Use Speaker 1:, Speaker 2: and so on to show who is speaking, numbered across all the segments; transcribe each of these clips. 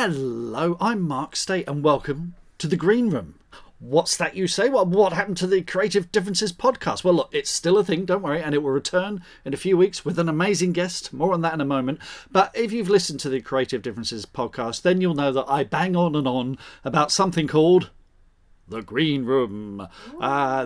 Speaker 1: Hello, I'm Mark State and welcome to the Green Room. What's that you say? Well, what happened to the Creative Differences podcast? Well, look, it's still a thing, don't worry, and it will return in a few weeks with an amazing guest. More on that in a moment. But if you've listened to the Creative Differences podcast, then you'll know that I bang on and on about something called The Green Room.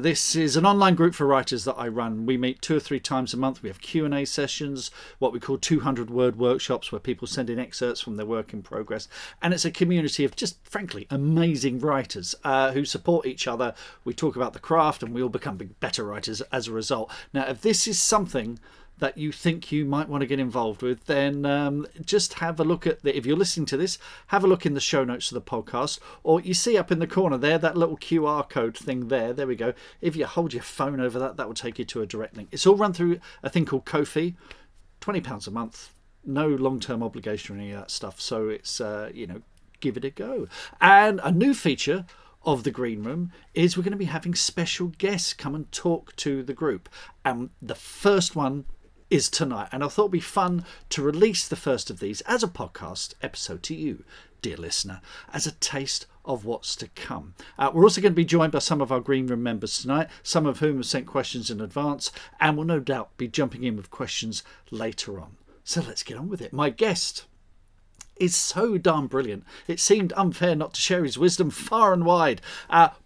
Speaker 1: This is an online group for writers that I run. We meet 2 or 3 times a month. We have Q&A sessions, what we call 200-word workshops where people send in excerpts from their work in progress. And it's a community of just, frankly, amazing writers who support each other. We talk about the craft and we all become better writers as a result. Now, if this is something that you think you might want to get involved with, then just have a look at if you're listening to this, have a look in the show notes of the podcast, or you see up in the corner there that little QR code thing there we go. If you hold your phone over that will take you to a direct link. It's all run through a thing called Ko-fi, £20 a month, no long-term obligation or any of that stuff, so it's give it a go. And a new feature of the Green Room is we're going to be having special guests come and talk to the group, and the first one is tonight, and I thought it'd be fun to release the first of these as a podcast episode to you, dear listener, as a taste of what's to come. We're also going to be joined by some of our Green Room members tonight, some of whom have sent questions in advance and will no doubt be jumping in with questions later on. So let's get on with it. My guest is so darn brilliant, it seemed unfair not to share his wisdom far and wide.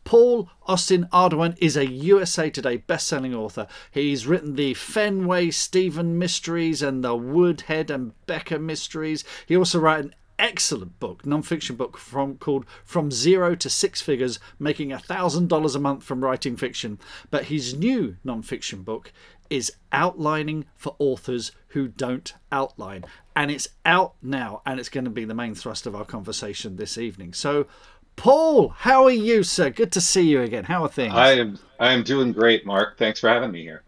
Speaker 1: Paul Austin Ardoin is a USA Today best-selling author. He's written the Fenway Stevenson Mysteries and the Woodhead and Becker Mysteries. He also wrote an excellent book, nonfiction book called From Zero to Six Figures, Making $1,000 a Month from Writing Fiction. But his new nonfiction book is Outlining for Authors Who Don't Outline. And it's out now, and it's going to be the main thrust of our conversation this evening. So, Paul, how are you, sir? Good to see you again. How are things?
Speaker 2: I am doing great, Mark. Thanks for having me here.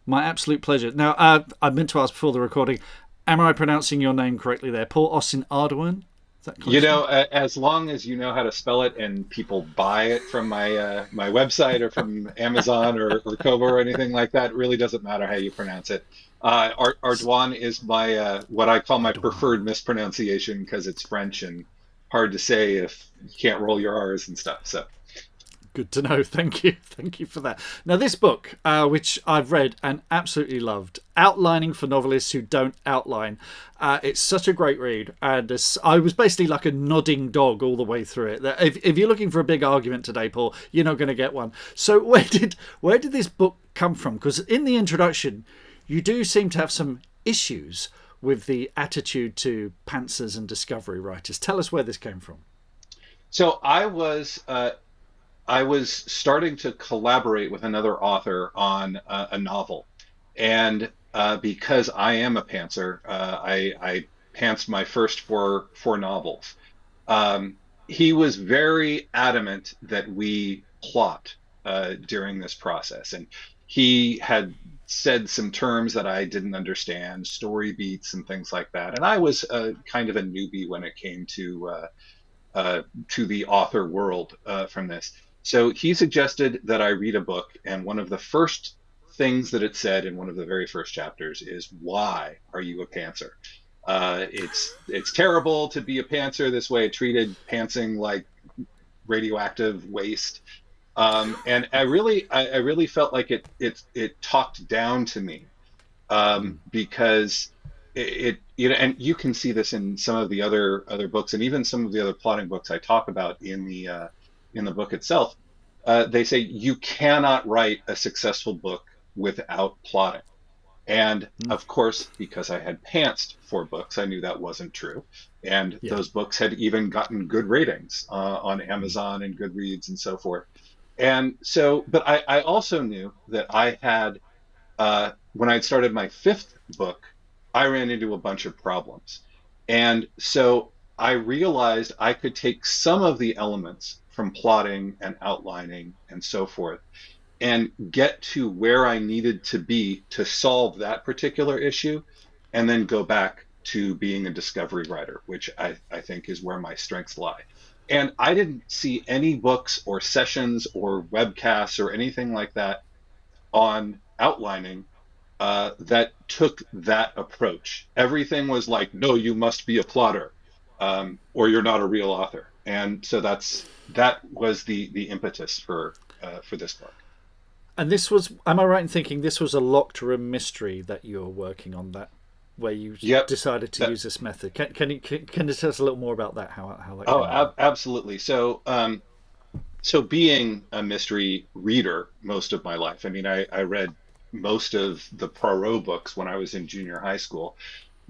Speaker 1: My absolute pleasure. Now, I meant to ask before the recording, am I pronouncing your name correctly there? Paul Austin Ardoin?
Speaker 2: As long as you know how to spell it and people buy it from my my website or from Amazon or Kobo or anything like that, it really doesn't matter how you pronounce it. Ardoin is my what I call my preferred mispronunciation because it's French and hard to say if you can't roll your R's and stuff. So
Speaker 1: good to know. Thank you for that. Now, this book, which I've read and absolutely loved, Outlining for Novelists Who Don't Outline. It's such a great read, and I was basically like a nodding dog all the way through it. If you're looking for a big argument today, Paul, you're not going to get one. So where did this book come from? Because in the introduction, you do seem to have some issues with the attitude to pantsers and discovery writers. Tell us where this came from.
Speaker 2: So I was starting to collaborate with another author on a novel, and because I am a pantser, I pantsed my first four novels. He was very adamant that we plot during this process, and he had said some terms that I didn't understand, story beats and things like that. And I was kind of a newbie when it came to the author world from this. So he suggested that I read a book, and one of the first things that it said in one of the very first chapters is, "Why are you a pantser? It's terrible to be a pantser this way. It treated pantsing like radioactive waste." And I really felt like it talked down to me because it and you can see this in some of the other books and even some of the other plotting books I talk about in the book itself. They say you cannot write a successful book without plotting. And of course, because I had pantsed 4 books, I knew that wasn't true. And those books had even gotten good ratings on Amazon and Goodreads and so forth. And so, but I also knew that I had, when I'd started my 5th book, I ran into a bunch of problems. And so I realized I could take some of the elements from plotting and outlining and so forth and get to where I needed to be to solve that particular issue, and then go back to being a discovery writer, which I think is where my strengths lie. And I didn't see any books or sessions or webcasts or anything like that on outlining that took that approach. Everything was like, no, you must be a plotter. or you're not a real author. And so that was the impetus for this book.
Speaker 1: And this was, am I right in thinking this was a locked room mystery that you were working on, that where you
Speaker 2: Yep.
Speaker 1: decided to use this method? Can you tell us a little more about that? How that came about?
Speaker 2: Absolutely. So being a mystery reader most of my life, I mean, I read most of the Poirot books when I was in junior high school.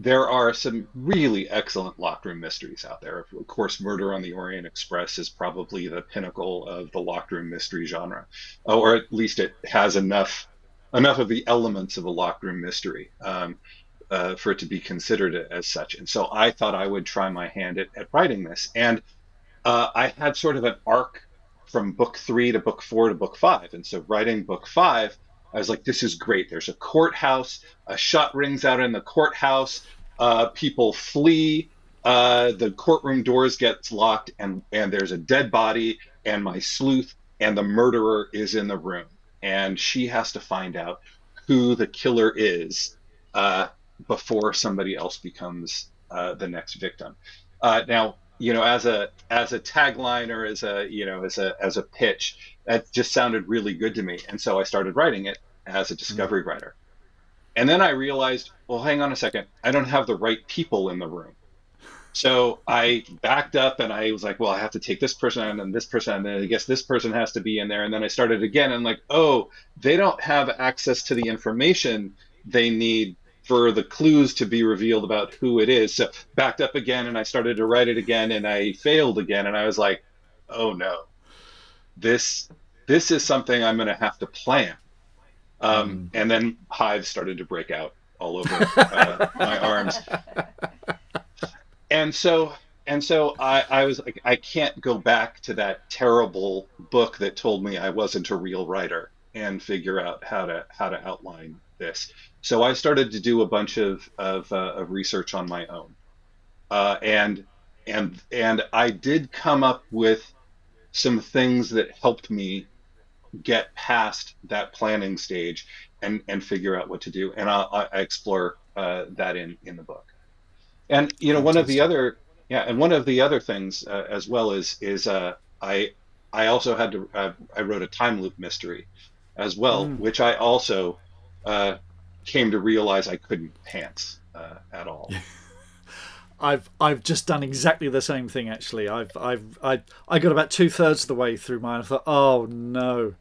Speaker 2: There are some really excellent locked room mysteries out there. Of course, Murder on the Orient Express is probably the pinnacle of the locked room mystery genre, or at least it has enough of the elements of a locked room mystery for it to be considered as such. And so I thought I would try my hand at writing this. And I had sort of an arc from book 3 to book 4 to book 5. And so writing book 5, I was like, this is great. There's a courthouse, a shot rings out in the courthouse, people flee, the courtroom doors gets locked, and there's a dead body, and my sleuth and the murderer is in the room. And she has to find out who the killer is before somebody else becomes the next victim. Now, as a tagline, or as a pitch, that just sounded really good to me, and so I started writing it as a discovery writer. And then I realized, well, hang on a second, I don't have the right people in the room. So I backed up and I was like, well, I have to take this person and then this person, and then I guess this person has to be in there. And then I started again, and like, oh, they don't have access to the information they need for the clues to be revealed about who it is. So backed up again, and I started to write it again, and I failed again. And I was like, oh no, this is something I'm going to have to plan. And then hives started to break out all over my arms. And so I was like, I can't go back to that terrible book that told me I wasn't a real writer and figure out how to outline this. So I started to do a bunch of research on my own, and I did come up with some things that helped me get past that planning stage and figure out what to do. And I explore that in the book. And one of the other things as well is I also had to I wrote a time loop mystery as well, which I also came to realize I couldn't pants at all.
Speaker 1: I've just done exactly the same thing, actually. I got about 2/3 of the way through mine. I thought, oh no,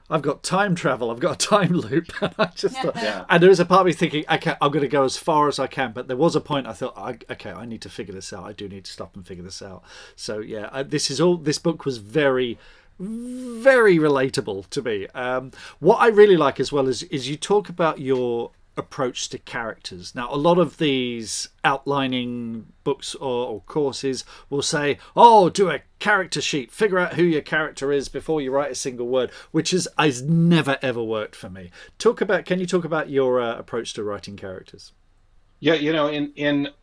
Speaker 1: I've got time travel, I've got a time loop. And I just thought,
Speaker 2: Yeah.
Speaker 1: and there was a part of me thinking, okay, I'm going to go as far as I can. But there was a point I thought, okay, I need to figure this out. I do need to stop and figure this out. So yeah, this book was very, very relatable to me. What I really like as well is you talk about your approach to characters. Now, a lot of these outlining books or courses will say, oh, do a character sheet, figure out who your character is before you write a single word, which has never ever worked for me. Can you talk about your approach to writing characters?
Speaker 2: Yeah,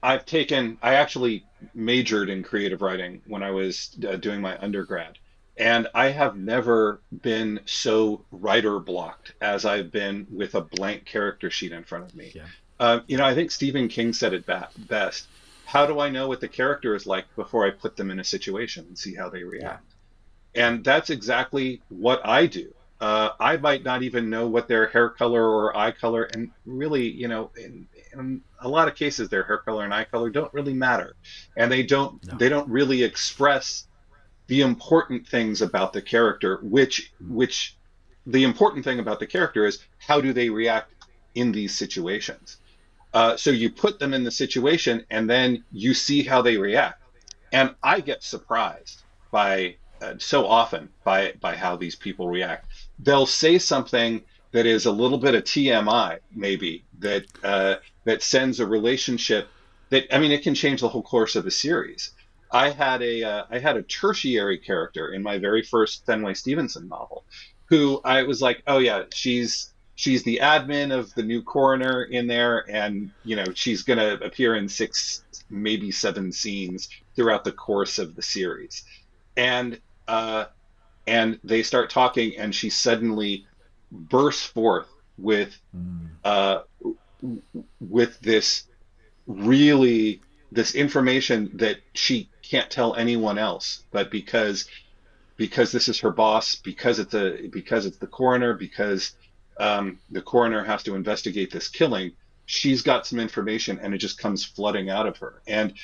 Speaker 2: I actually majored in creative writing when I was doing my undergrad. And I have never been so writer blocked as I've been with a blank character sheet in front of me.
Speaker 1: Yeah.
Speaker 2: I think Stephen King said it best. How do I know what the character is like before I put them in a situation and see how they react? Yeah. And that's exactly what I do. I might not even know what their hair color or eye color, and really, in a lot of cases, their hair color and eye color don't really matter, and they don't really express the important things about the character, which the important thing about the character is how do they react in these situations. So you put them in the situation and then you see how they react. And I get surprised by so often by how these people react. They'll say something that is a little bit of TMI, maybe, that sends a relationship that, I mean, it can change the whole course of a series. I had a tertiary character in my very first Fenway Stevenson novel, who I was like, oh yeah, she's the admin of the new coroner in there, and she's going to appear in 6, maybe 7 scenes throughout the course of the series, and they start talking, and she suddenly bursts forth with this really this information that she can't tell anyone else, but because this is her boss, because it's the coroner, because the coroner has to investigate this killing, she's got some information, and it just comes flooding out of her. And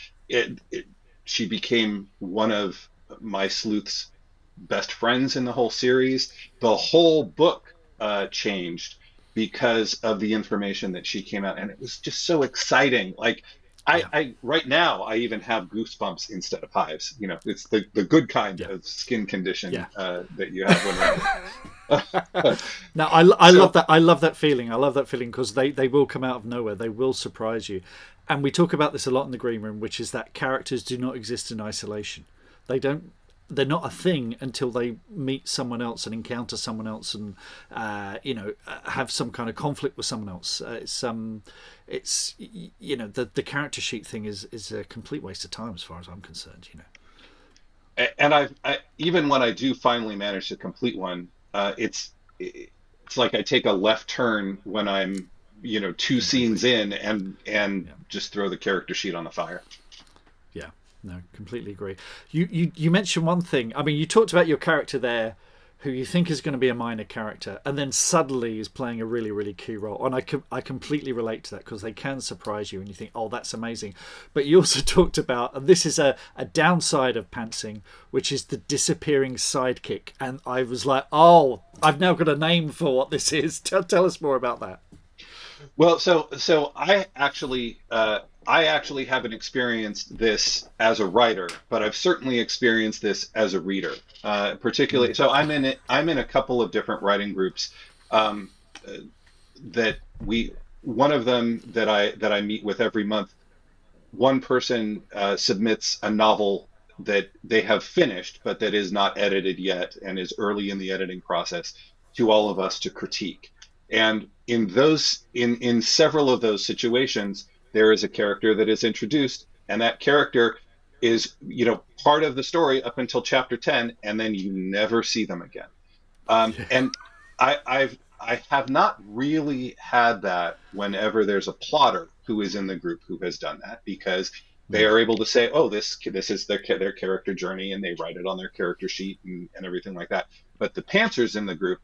Speaker 2: she became one of my sleuth's best friends in the whole series. The whole book changed because of the information that she came out, and it was just so exciting. Like, I right now I even have goosebumps instead of hives. You know, it's the good kind of skin condition that you have when.
Speaker 1: Now I love that. I love that feeling. I love that feeling because they will come out of nowhere. They will surprise you, and we talk about this a lot in the Green Room, which is that characters do not exist in isolation. They don't. They're not a thing until they meet someone else and encounter someone else, and have some kind of conflict with someone else. It's the character sheet thing is a complete waste of time as far as I'm concerned.
Speaker 2: And I even when I do finally manage to complete one, it's like I take a left turn when I'm two scenes in and just throw the character sheet on the fire.
Speaker 1: Yeah. No, completely agree. You mentioned one thing. I mean, you talked about your character there, who you think is going to be a minor character, and then suddenly is playing a really, really key role. And I completely relate to that because they can surprise you, and you think, oh, that's amazing. But you also talked about, and this is a downside of pantsing, which is the disappearing sidekick. And I was like, oh, I've now got a name for what this is. Tell us more about that.
Speaker 2: Well, so I actually haven't experienced this as a writer, but I've certainly experienced this as a reader. Particularly, so I'm in a couple of different writing groups. That one of them that I meet with every month. One person submits a novel that they have finished, but that is not edited yet and is early in the editing process, to all of us to critique. And in several of those situations, there is a character that is introduced, and that character is, part of the story up until chapter 10, and then you never see them again. And I have not really had that whenever there's a plotter who is in the group who has done that, because they are able to say, oh, this is their character journey, and they write it on their character sheet and everything like that. But the pantsers in the group,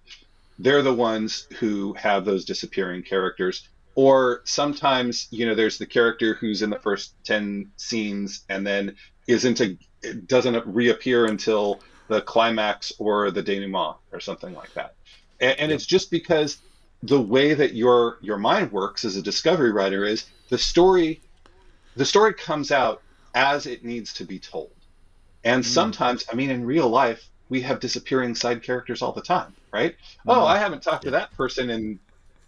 Speaker 2: they're the ones who have those disappearing characters. Or sometimes, there's the character who's in the first 10 scenes and then doesn't reappear until the climax or the denouement or something like that. And it's just because the way that your mind works as a discovery writer is the story comes out as it needs to be told. And sometimes, in real life, we have disappearing side characters all the time, right? Oh, I haven't talked to that person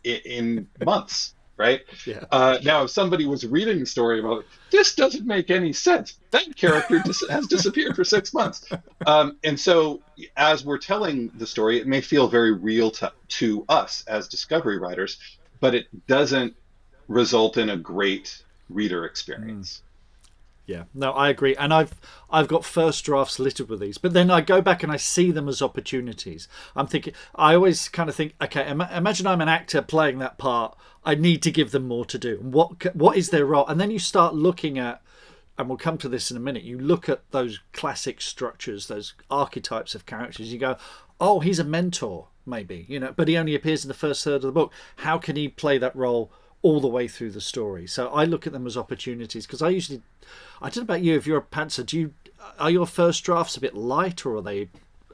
Speaker 2: in months, right?
Speaker 1: Yeah.
Speaker 2: Now, if somebody was reading the story about, this doesn't make any sense, that character has disappeared for 6 months. And so as we're telling the story, it may feel very real to us as discovery writers, but it doesn't result in a great reader experience.
Speaker 1: Yeah, no, I agree. And I've got first drafts littered with these, but then I go back and I see them as opportunities. I always kind of think, okay, imagine I'm an actor playing that part. I need to give them more to do. What is their role? And then you start looking at, and we'll come to this in a minute, you look at those classic structures, those archetypes of characters. You go, oh, he's a mentor, maybe, but he only appears in the first third of the book. How can he play that role all the way through the story? So I look at them as opportunities, because I don't know about you, if you're a pantser, are your first drafts a bit light, or are they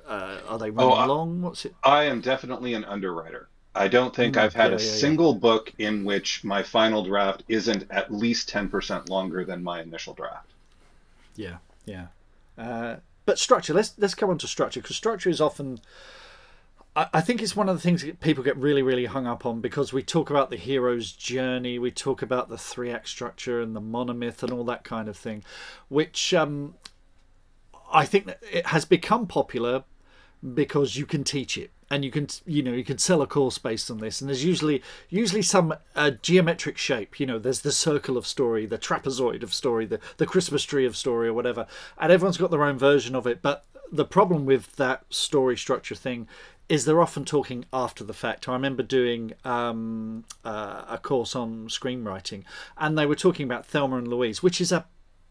Speaker 1: running long? What's it?
Speaker 2: I am definitely an underwriter. I don't think I've had a single book in which my final draft isn't at least 10% longer than my initial draft.
Speaker 1: Yeah. But structure, let's come on to structure, because structure is often, I think it's one of the things that people get really, really hung up on, because we talk about the hero's journey, we talk about the 3-act structure and the monomyth and all that kind of thing, which I think that it has become popular because you can teach it, and you can sell a course based on this, and there's usually some geometric shape. There's the circle of story, the trapezoid of story, the Christmas tree of story, or whatever, and everyone's got their own version of it. But the problem with that story structure thing is they're often talking after the fact. I remember doing a course on screenwriting, and they were talking about Thelma and Louise, which is a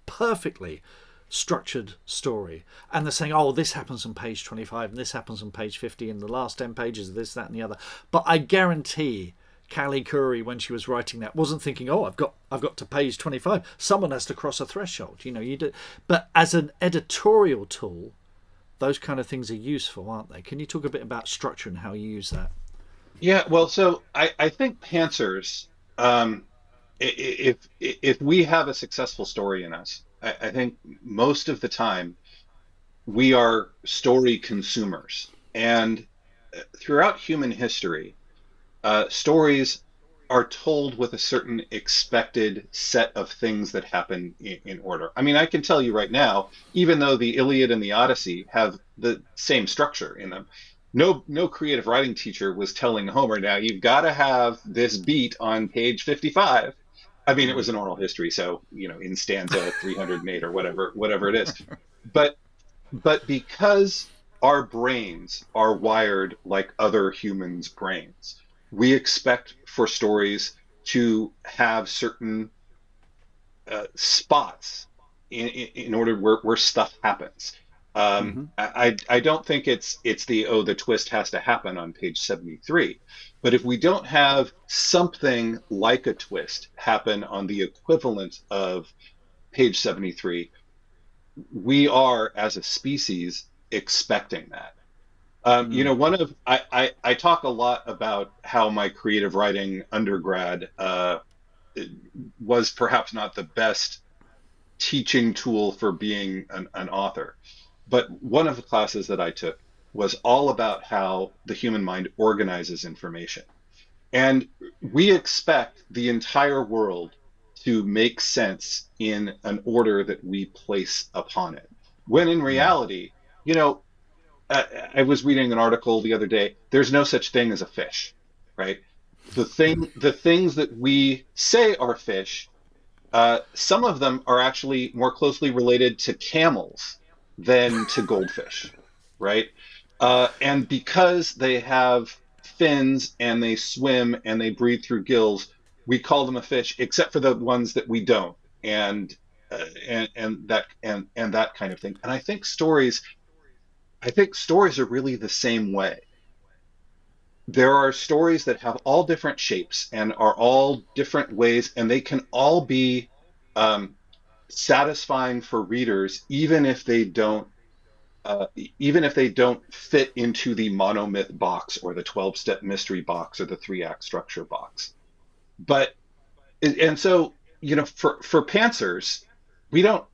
Speaker 1: perfectly structured story, and they're saying, oh, this happens on page 25 and this happens on page 50 in the last 10 pages of this, that and the other. But I guarantee Callie Curry, when she was writing that, wasn't thinking, oh, I've got to page 25, someone has to cross a threshold, you do. But as an editorial tool, those kind of things are useful, aren't they? Can you talk a bit about structure and how you use that?
Speaker 2: Yeah, well, so I think pantsers, if we have a successful story in us, I think most of the time we are story consumers. And throughout human history, stories are told with a certain expected set of things that happen in order. I mean, I can tell you right now, even though the Iliad and the Odyssey have the same structure in them, no creative writing teacher was telling Homer, now you've got to have this beat on page 55. I mean, it was an oral history, so in stanza 308 or whatever it is. But because our brains are wired like other humans' brains, we expect for stories to have certain spots in order where stuff happens. I don't think it's the twist has to happen on page 73, but if we don't have something like a twist happen on the equivalent of page 73, we are as a species expecting that. I talk a lot about how my creative writing undergrad was perhaps not the best teaching tool for being an author. But one of the classes that I took was all about how the human mind organizes information. And we expect the entire world to make sense in an order that we place upon it. When in reality, I was reading an article the other day, there's no such thing as a fish, right? The things that we say are fish, some of them are actually more closely related to camels than to goldfish, right? And because they have fins and they swim and they breathe through gills, we call them a fish, except for the ones that we don't, and that kind of thing. And I think stories are really the same way. There are stories that have all different shapes and are all different ways, and they can all be satisfying for readers, even if they don't fit into the monomyth box or the 12-step mystery box or the 3-act structure box. But so for pantsers, we don't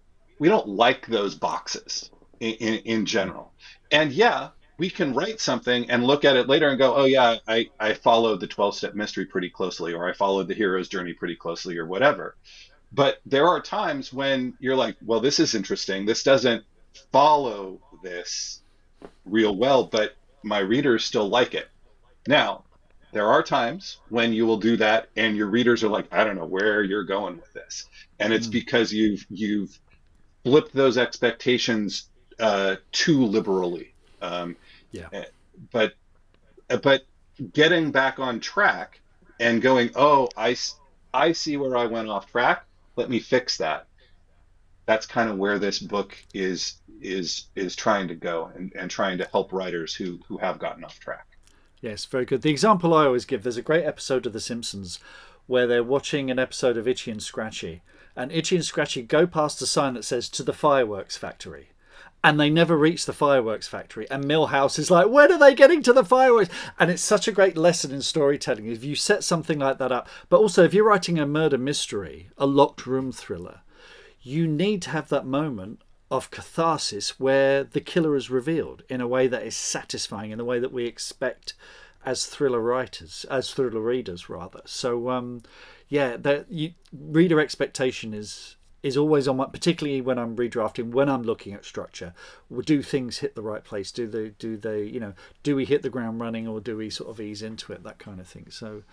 Speaker 2: like those boxes in general. And yeah, we can write something and look at it later and go, oh yeah, I followed the 12-step mystery pretty closely, or I followed the hero's journey pretty closely, or whatever. But there are times when you're like, well, this is interesting. This doesn't follow this real well, but my readers still like it. Now, there are times when you will do that and your readers are like, I don't know where you're going with this. And it's because you've flipped those expectations too liberally. But getting back on track and going, oh, I see where I went off track. Let me fix that. That's kind of where this book is trying to go and trying to help writers who have gotten off track.
Speaker 1: Yes, very good. The example I always give, there's a great episode of The Simpsons where they're watching an episode of Itchy and Scratchy, and Itchy and Scratchy go past a sign that says "to the fireworks factory," and they never reach the fireworks factory, and Milhouse is like, when are they getting to the fireworks? And it's such a great lesson in storytelling if you set something like that up. But also, if you're writing a murder mystery, a locked room thriller, you need to have that moment of catharsis where the killer is revealed in a way that is satisfying, in a way that we expect as thriller readers rather. So reader expectation is always on my, particularly when I'm redrafting, when I'm looking at structure. Do things hit the right place? Do they do we hit the ground running, or do we sort of ease into it, that kind of thing? So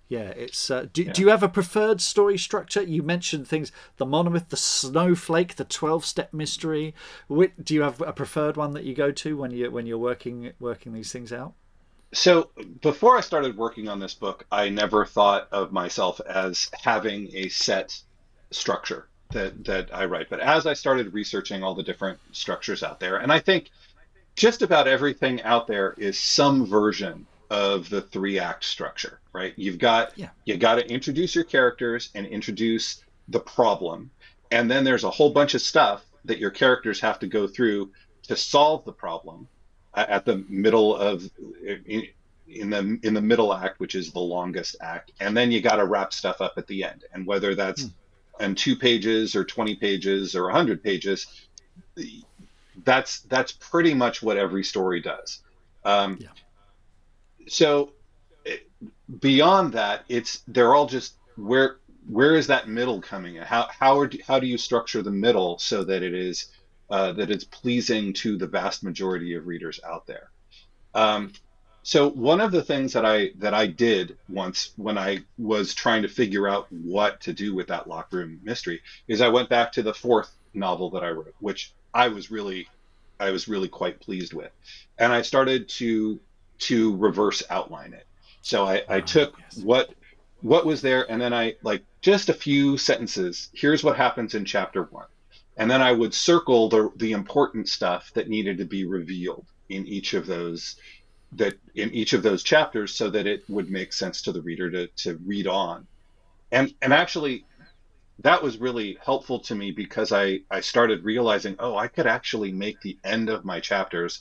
Speaker 1: yeah, it's do you have a preferred story structure? You mentioned things, the monomyth, the snowflake, the 12-step mystery. Do you have a preferred one that you go to when you're working these things out?
Speaker 2: So before I started working on this book, I never thought of myself as having a set structure. that I write. But as I started researching all the different structures out there, and I think just about everything out there is some version of the 3-act structure, right?
Speaker 1: Yeah.
Speaker 2: You got to introduce your characters and introduce the problem, and then there's a whole bunch of stuff that your characters have to go through to solve the problem at the middle of in the middle act, which is the longest act, and then you got to wrap stuff up at the end. And whether that's in 2 pages or 20 pages or 100 pages, that's pretty much what every story does.
Speaker 1: Yeah.
Speaker 2: So beyond that, they're all just where is that middle coming in? How do you structure the middle so that it's pleasing to the vast majority of readers out there? So one of the things that I did once when I was trying to figure out what to do with that locked room mystery is I went back to the 4th novel that I wrote, which I was really quite pleased with, and I started to reverse outline it. So I took what was there, and then I, like, just a few sentences. Here's what happens in chapter 1, and then I would circle the important stuff that needed to be revealed in each of those chapters, so that it would make sense to the reader to read on. And actually, that was really helpful to me, because I started realizing, I could actually make the end of my chapters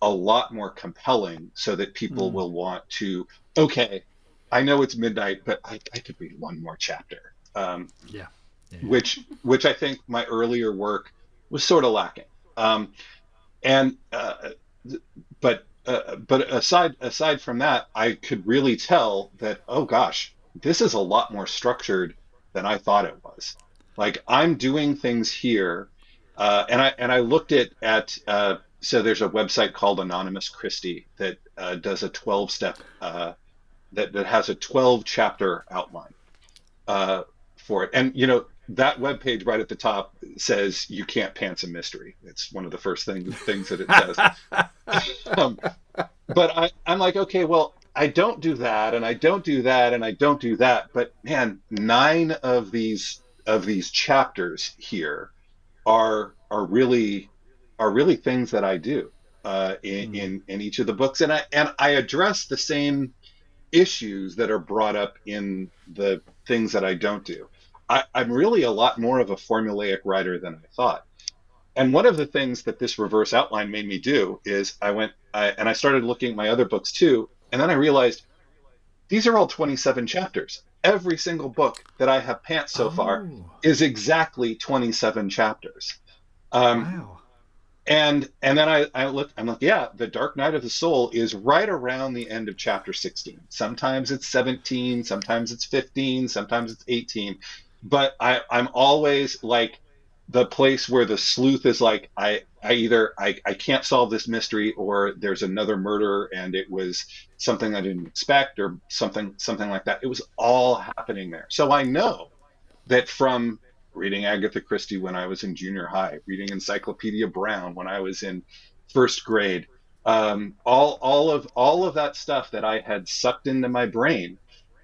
Speaker 2: a lot more compelling, so that people will want to, okay, I know it's midnight, but I could read one more chapter.
Speaker 1: Yeah.
Speaker 2: Which I think my earlier work was sort of lacking. But aside from that, I could really tell that, oh gosh, this is a lot more structured than I thought it was. Like, I'm doing things here, and I looked at so there's a website called Anonymous Christie that does a 12-step that has a 12-chapter outline for it, and that webpage right at the top says you can't pants a mystery. It's one of the first things that it says. But I'm like, okay, well, I don't do that, and I don't do that, and I don't do that. But man, 9 of these chapters here are really things that I do in each of the books, and I address the same issues that are brought up in the things that I don't do. I'm really a lot more of a formulaic writer than I thought. And one of the things that this reverse outline made me do is I started looking at my other books too, and then I realized these are all 27 chapters. Every single book that I have pants so far is exactly 27 chapters.
Speaker 1: Wow.
Speaker 2: And then I'm like, yeah, The Dark Night of the Soul is right around the end of chapter 16. Sometimes it's 17, sometimes it's 15, sometimes it's 18. But I'm always like the place where the sleuth is like, I can't solve this mystery, or there's another murder and it was something I didn't expect, or something like that. It was all happening there. So I know that from reading Agatha Christie when I was in junior high, reading Encyclopedia Brown when I was in 1st grade, all of that stuff that I had sucked into my brain,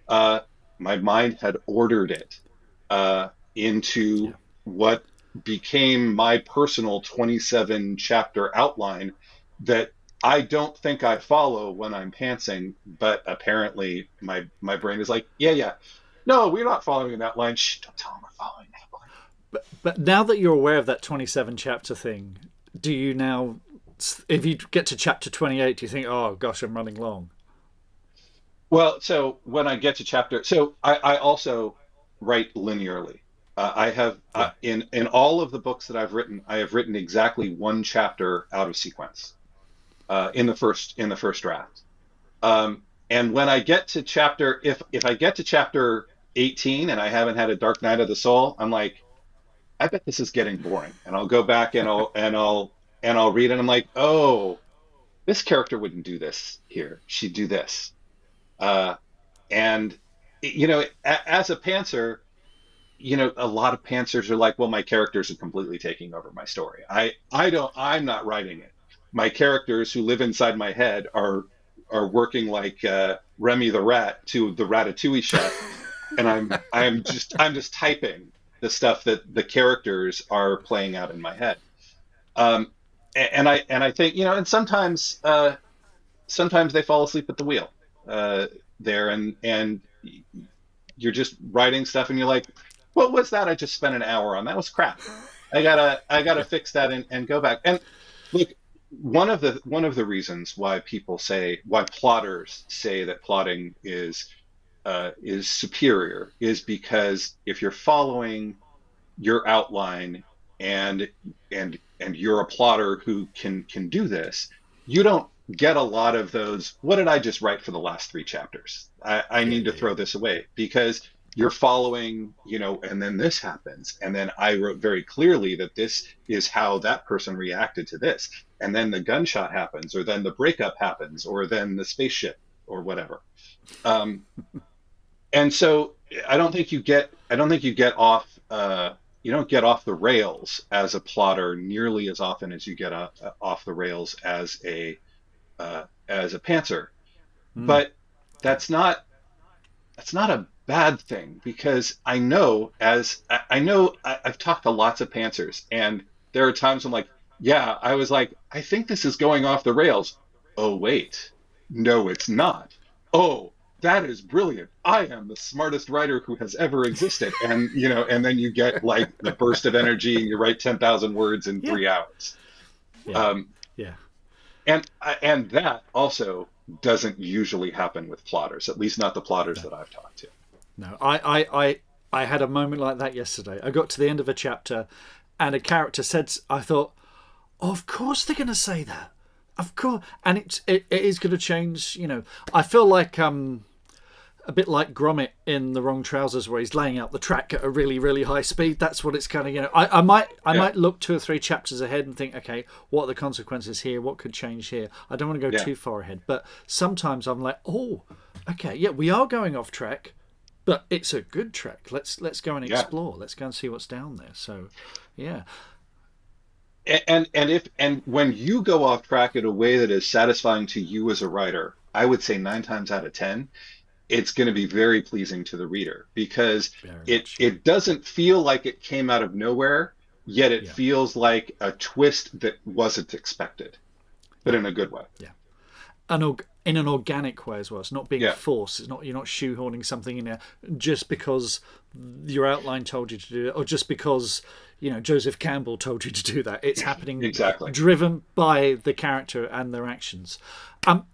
Speaker 2: my mind had ordered it into what became my personal 27 chapter outline that I don't think I follow when I'm pantsing, but apparently my brain is like, yeah, no, we're not following that line. Shh, don't tell them we're following that line.
Speaker 1: But now that you're aware of that 27 chapter thing, do you now, if you get to chapter 28, do you think, oh gosh, I'm running long?
Speaker 2: Well, so when I get to chapter, so I also write linearly. I have in all of the books that I've written, I have written exactly 1 chapter out of sequence in the first draft. And when I get to chapter, if I get to chapter 18 and I haven't had a Dark Night of the Soul, I'm like, I bet this is getting boring. And I'll go back and I'll read it. And I'm like, oh, this character wouldn't do this here. She'd do this. And as a pantser, a lot of pantsers are like, well, my characters are completely taking over my story. I'm not writing it. My characters who live inside my head are working like Remy the rat to the Ratatouille chef, and I'm just typing. the stuff that the characters are playing out in my head. Um, and I think, and sometimes they fall asleep at the wheel uh, there, and you're just writing stuff, and you're like, what was that I just spent an hour on? That was crap. I gotta fix that and go back. And look, one of the reasons why plotters say that plotting is superior is because if you're following your outline, and and you're a plotter who can do this, you don't get a lot of those. What did I just write for the last three chapters? I
Speaker 1: Yeah,
Speaker 2: need to
Speaker 1: yeah,
Speaker 2: throw this away, because you're following, and then this happens, and then I wrote very clearly that this is how that person reacted to this, and then the gunshot happens, or then the breakup happens, or then the spaceship, or whatever. Um, and so I don't think you get off you don't get off the rails as a plotter nearly as often as you get off the rails as a pantser.
Speaker 1: mm,
Speaker 2: But that's not that's not a bad thing, because I've talked to lots of pantsers, and there are times I'm like, yeah, I was like, I think this is going off the rails. Oh wait, no, it's not. Oh, that is brilliant. I am the smartest writer who has ever existed. And then you get like the burst of energy, and you write 10,000 words in
Speaker 1: yeah,
Speaker 2: 3 hours.
Speaker 1: yeah,
Speaker 2: Um,
Speaker 1: yeah.
Speaker 2: and that also doesn't usually happen with plotters, at least not the plotters
Speaker 1: No,
Speaker 2: that I've talked to.
Speaker 1: no. I had a moment like that yesterday. I got to the end of a chapter, and a character said, I thought, of course they're going to say that. Of course, and it is going to change. I feel like a bit like Gromit in The Wrong Trousers, where he's laying out the track at a really, really high speed. That's what it's kind of, I
Speaker 2: Yeah,
Speaker 1: might look 2 or 3 chapters ahead and think, okay, what are the consequences here? What could change here? I don't want to go
Speaker 2: yeah,
Speaker 1: too far ahead, but sometimes I'm like, oh, okay, yeah, we are going off track, but it's a good track. Let's go and
Speaker 2: yeah.
Speaker 1: explore. Let's go and see what's down there. So, yeah,
Speaker 2: And when you go off track in a way that is satisfying to you as a writer, I would say 9 times out of 10, it's going to be very pleasing to the reader, because
Speaker 1: very
Speaker 2: it
Speaker 1: much, yeah,
Speaker 2: it doesn't feel like it came out of nowhere, yet it
Speaker 1: yeah,
Speaker 2: feels like a twist that wasn't expected, but
Speaker 1: yeah,
Speaker 2: in a good way.
Speaker 1: yeah. In an organic way as well. It's not being
Speaker 2: Yeah,
Speaker 1: forced. It's not You're not shoehorning something in there just because your outline told you to do it, or just because Joseph Campbell told you to do that. It's happening
Speaker 2: exactly.
Speaker 1: driven by the character and their actions. Um,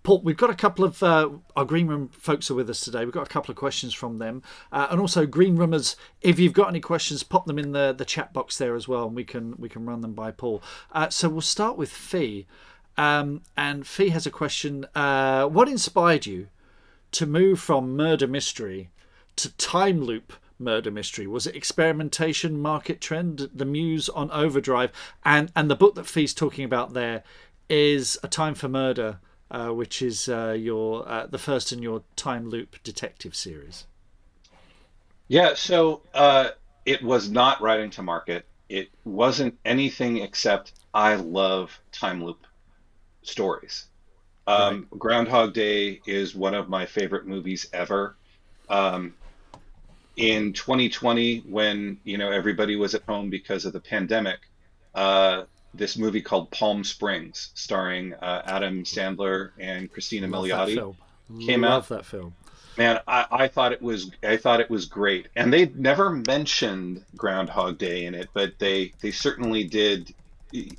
Speaker 1: Paul, we've got a couple of our Green Room folks are with us today. We've got a couple of questions from them, and also Green Roomers. If you've got any questions, pop them in the chat box there as well, and we can run them by Paul. So we'll start with Fee. And Fee has a question. What inspired you to move from murder mystery to time loop murder mystery? Was it experimentation, market trend, the muse on overdrive? And the book that Fee's talking about there is A Time for Murder, which is your the first in your time loop detective series.
Speaker 2: Yeah, so it was not writing to market. It wasn't anything except I love time loop stories.
Speaker 1: Right.
Speaker 2: Groundhog Day is one of my favorite movies ever. Um, in 2020, when everybody was at home because of the pandemic, uh, this movie called Palm Springs, starring Adam Sandler and Christina
Speaker 1: Love that
Speaker 2: Milioti,
Speaker 1: film.
Speaker 2: came out.
Speaker 1: Love that film.
Speaker 2: Man, I thought it was great, and they never mentioned Groundhog Day in it, but they certainly did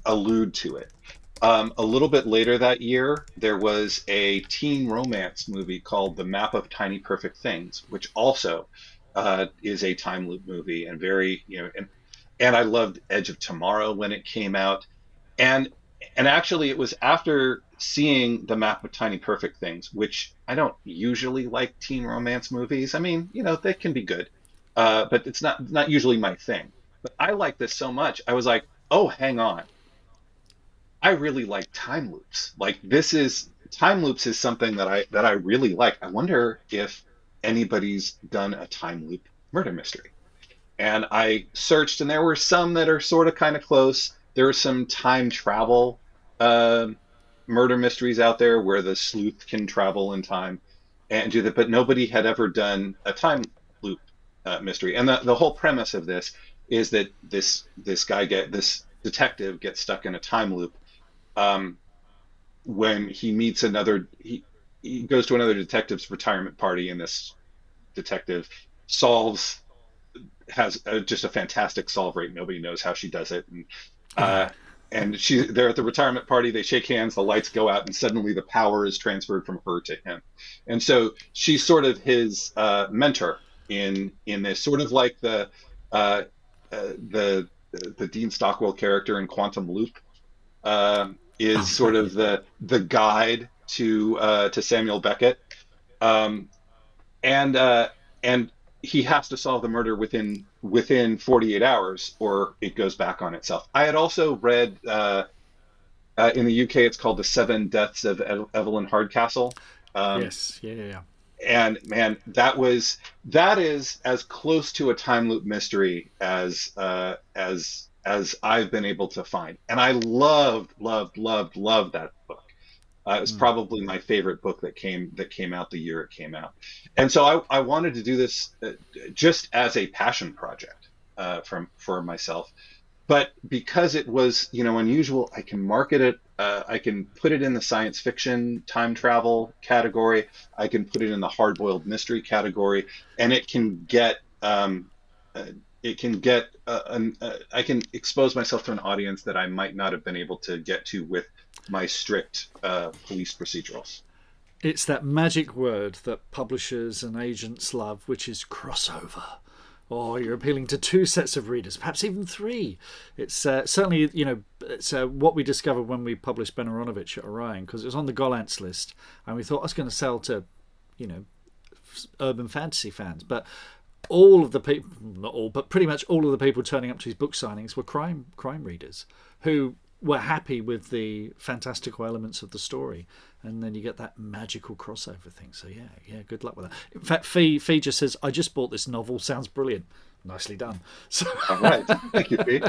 Speaker 2: allude to it. A little bit later that year, there was a teen romance movie called The Map of Tiny Perfect Things, which also is a time loop movie, and and I loved Edge of Tomorrow when it came out. And actually, it was after seeing The Map of Tiny Perfect Things, which I don't usually like teen romance movies. I mean, they can be good, but it's not usually my thing. But I like this so much, I was like, oh, hang on. I really like time loops. Like, this is time loops is something that I really like. I wonder if anybody's done a time loop murder mystery. And I searched, and there were some that are sort of kind of close. There are some time travel uh, murder mysteries out there where the sleuth can travel in time and do that, but nobody had ever done a time loop mystery. And the whole premise of this is that this detective gets stuck in a time loop when he meets he goes to another detective's retirement party, and this detective has just a fantastic solve rate. Nobody knows how she does it. And they're at the retirement party, they shake hands, the lights go out, and suddenly the power is transferred from her to him. And so she's sort of his mentor in this, sort of like the Dean Stockwell character in Quantum Loop is sort of the guide to Samuel Beckett. And he has to solve the murder within 48 hours, or it goes back on itself. I had also read in the UK, it's called The Seven Deaths of Evelyn Hardcastle.
Speaker 1: Yes, yeah.
Speaker 2: And man, that is as close to a time loop mystery as I've been able to find, and I loved that book. It was probably my favorite book that came out the year it came out. And so I wanted to do this just as a passion project for myself. But because it was, unusual, I can market it. I can put it in the science fiction time travel category. I can put it in the hard-boiled mystery category, and I can expose myself to an audience that I might not have been able to get to with my strict police procedurals.
Speaker 1: It's that magic word that publishers and agents love, which is crossover. Oh, you're appealing to two sets of readers, perhaps even three. It's certainly, it's what we discovered when we published Ben Aronovich at Orion, because it was on the Gollancz list, and we thought I was going to sell to, urban fantasy fans. But all of the people, not all, but pretty much all of the people turning up to his book signings were crime readers who were happy with the fantastical elements of the story, and then you get that magical crossover thing. So yeah, good luck with that. In fact, Fee just says, I just bought this novel, sounds brilliant. Nicely done. So
Speaker 2: all right, thank you, Fee.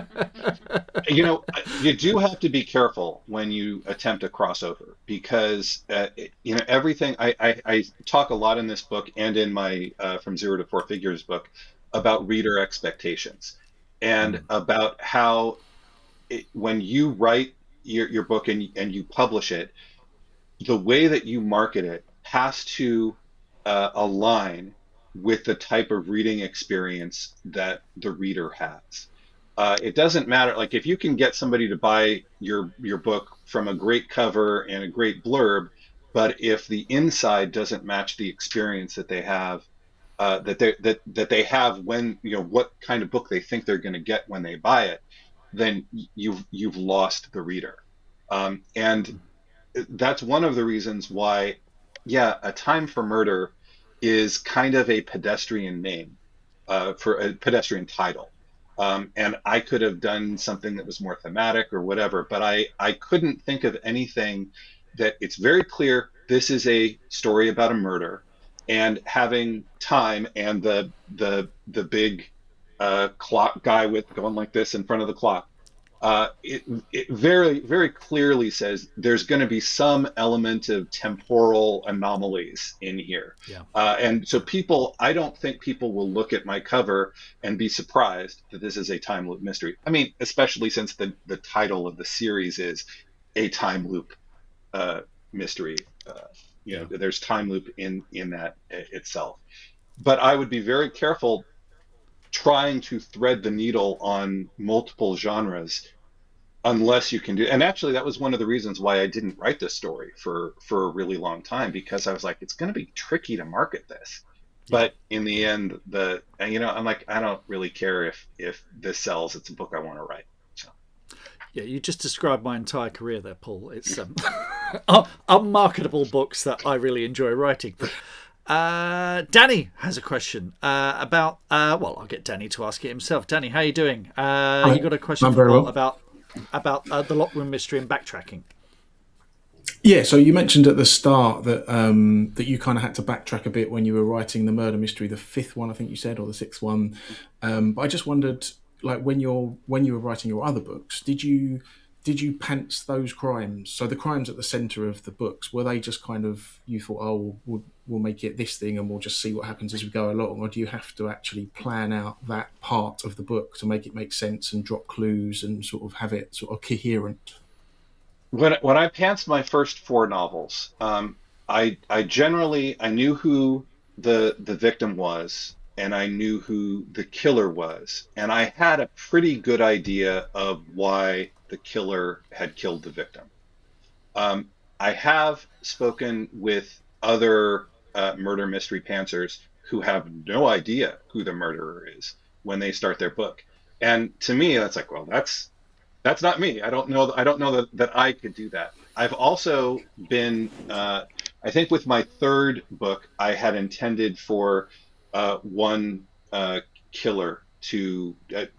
Speaker 2: You do have to be careful when you attempt a crossover, because everything I talk a lot in this book and in my From Zero to Four Figures book about reader expectations, and about how when you write your book and you publish it, the way that you market it has to align with the type of reading experience that the reader has. It doesn't matter, like if you can get somebody to buy your book from a great cover and a great blurb, but if the inside doesn't match the experience that they have, that they have when, what kind of book they think they're going to get when they buy it, then you've lost the reader. And that's one of the reasons why, A Time for Murder is kind of a pedestrian name, for a pedestrian title. And I could have done something that was more thematic or whatever, but I couldn't think of anything that it's very clear this is a story about a murder, and having time and the big clock guy with going like this in front of the clock. It very, very clearly says there's going to be some element of temporal anomalies in here.
Speaker 1: Yeah.
Speaker 2: And so I don't think people will look at my cover and be surprised that this is a time loop mystery. I mean, especially since the title of the series is A Time Loop Mystery. There's time loop in that itself. But I would be very careful trying to thread the needle on multiple genres, unless you can do. And actually, that was one of the reasons why I didn't write this story for a really long time, because I was like, it's going to be tricky to market this. But in the end, I'm like, I don't really care if this sells. It's a book I want to write. So.
Speaker 1: Yeah, you just described my entire career there, Paul. It's unmarketable books that I really enjoy writing. Danny has a question about. I'll get Danny to ask it himself. Danny, how are you doing? You got a question for Paul about the Lockroom mystery and backtracking?
Speaker 3: Yeah. So you mentioned at the start that that you kind of had to backtrack a bit when you were writing the murder mystery, the fifth one, I think you said, or the sixth one. But I just wondered, like when you were writing your other books, did you did you pants those crimes? So the crimes at the centre of the books, were they just kind of, you thought, oh, we'll make it this thing and we'll just see what happens as we go along? Or do you have to actually plan out that part of the book to make it make sense and drop clues and sort of have it sort of coherent?
Speaker 2: When I pantsed my first four novels, I generally I knew who the victim was, and I knew who the killer was, and I had a pretty good idea of why the killer had killed the victim. I have spoken with other murder mystery pantsers who have no idea who the murderer is when they start their book, and to me, that's like, well, that's not me. I don't know that I could do that. I've also been, I think with my third book, I had intended for one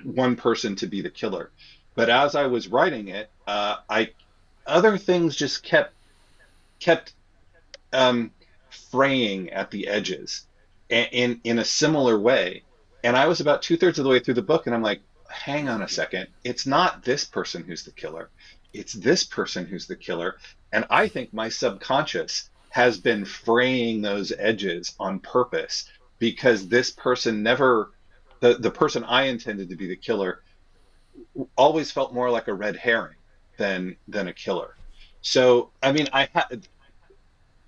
Speaker 2: one person to be the killer. But as I was writing it, other things just kept fraying at the edges in a similar way. And I was about 2/3 of the way through the book, and I'm like, hang on a second. It's not this person who's the killer. It's this person who's the killer. And I think my subconscious has been fraying those edges on purpose, because this person never, the person I intended to be the killer always felt more like a red herring than a killer. So, I mean, I had